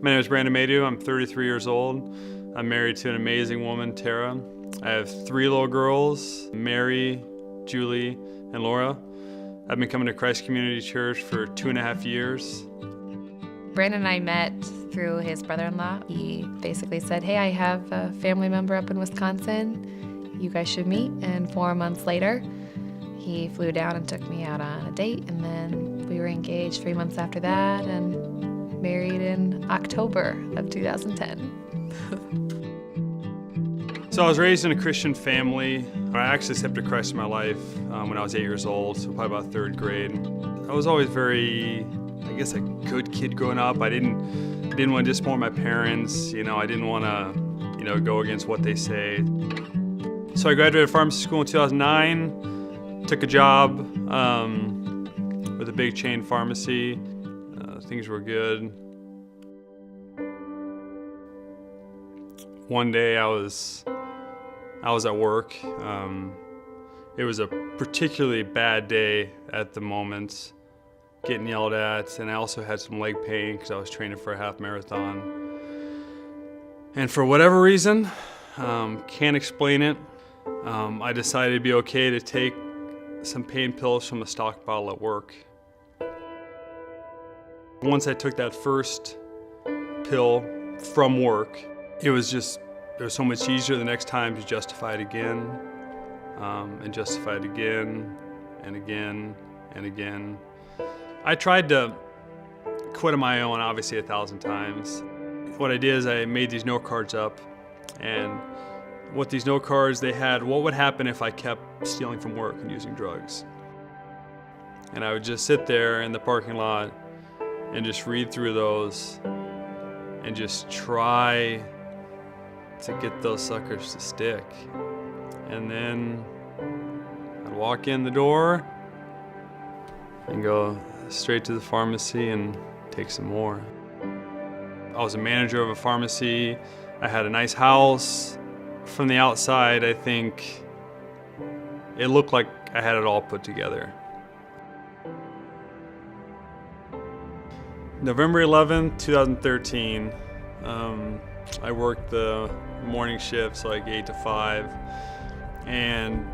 My name is Maydew. I'm 33 years old. I'm married to an amazing woman, Tara. I have 3 little girls, Mary, Julie, and Laura. I've been coming to Christ Community Church for 2.5 years. Brandon and I met through his brother-in-law. He basically said, hey, I have a family member up in Wisconsin. You guys should meet. And 4 months later, he flew down and took me out on a date. And then we were engaged 3 months after that and married in October of 2010. So I was raised in a Christian family. I actually accepted Christ in my life when I was 8 years old, so probably about 3rd grade. I was always very, I guess, a good kid growing up. I didn't want to disappoint my parents. I didn't want to, go against what they say. So I graduated pharmacy school in 2009. Took a job with a big chain pharmacy. Things were good. One day I was at work. It was a particularly bad day at the moment, getting yelled at, and I also had some leg pain because I was training for a half marathon. And for whatever reason, can't explain it, I decided it'd be okay to take some pain pills from a stock bottle at work. Once I took that first pill from work, it was so much easier the next time to justify it again, and justify it again, and again, and again. I tried to quit on my own, obviously, 1,000 times. What I did is I made these note cards up, and what these note cards, they had what would happen if I kept stealing from work and using drugs. And I would just sit there in the parking lot and just read through those and just try to get those suckers to stick. And then I'd walk in the door and go straight to the pharmacy and take some more. I was a manager of a pharmacy. I had a nice house. From the outside, I think it looked like I had it all put together. November 11th, 2013, I worked the morning shift, so like 8 to 5, and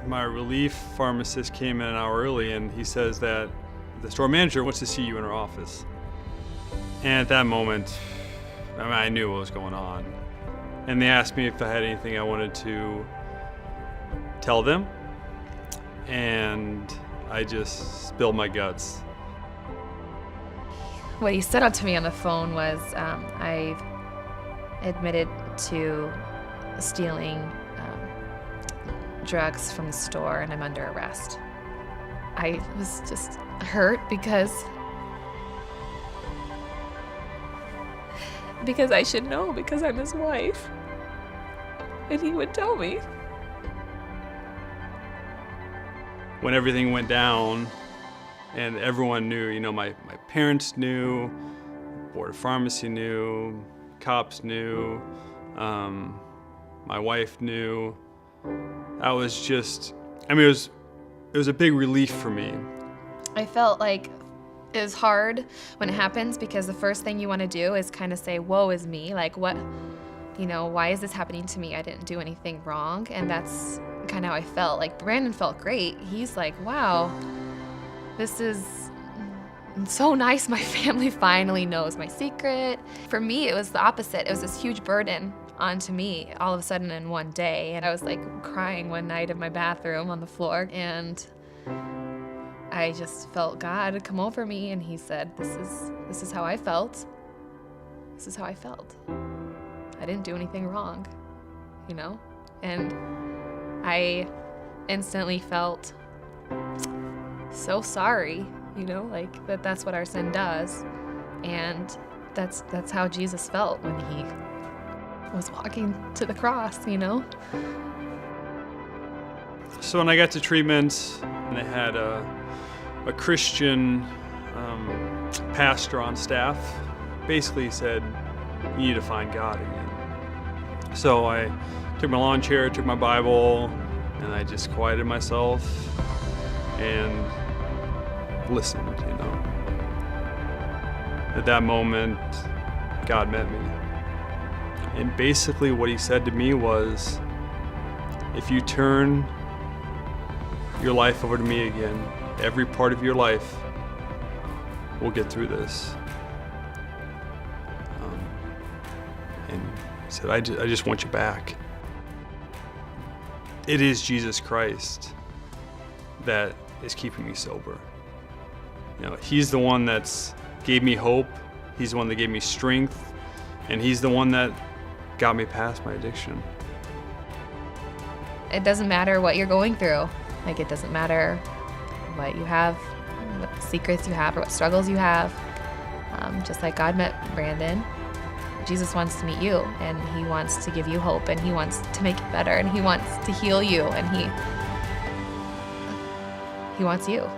my relief pharmacist came in an hour early, and he says that the store manager wants to see you in her office. And at that moment, I knew what was going on. And they asked me if I had anything I wanted to tell them, and I just spilled my guts. What he said to me on the phone was, I admitted to stealing drugs from the store and I'm under arrest. I was just hurt because I should know, because I'm his wife. And he would tell me. When everything went down and everyone knew, my parents knew, Board of Pharmacy knew, cops knew, my wife knew. I was just, it was a big relief for me. I felt like it was hard when it happens because the first thing you want to do is kind of say, woe is me, like what, why is this happening to me? I didn't do anything wrong. And that's kind of how I felt. Like Brandon felt great. He's like, wow, this is so nice. My family finally knows my secret. For me, it was the opposite. It was this huge burden onto me all of a sudden in one day. And I was like crying one night in my bathroom on the floor, and I just felt God come over me, and he said, this is how I felt. This is how I felt. I didn't do anything wrong, And I instantly felt so sorry, like that's what our sin does. And that's how Jesus felt when he was walking to the cross, So when I got to treatment, and I had a Christian pastor on staff, basically said, you need to find God again. So I took my lawn chair, took my Bible, and I just quieted myself and listened, At that moment, God met me. And basically what he said to me was, if you turn your life over to me again, every part of your life, we'll get through this. And he said, I just want you back. It is Jesus Christ that is keeping me sober. He's the one that's gave me hope. He's the one that gave me strength. And he's the one that got me past my addiction. It doesn't matter what you're going through. Like, it doesn't matter what you have, what secrets you have, or what struggles you have. Just like God met Brandon, Jesus wants to meet you, and he wants to give you hope, and he wants to make it better, and he wants to heal you, and he wants you.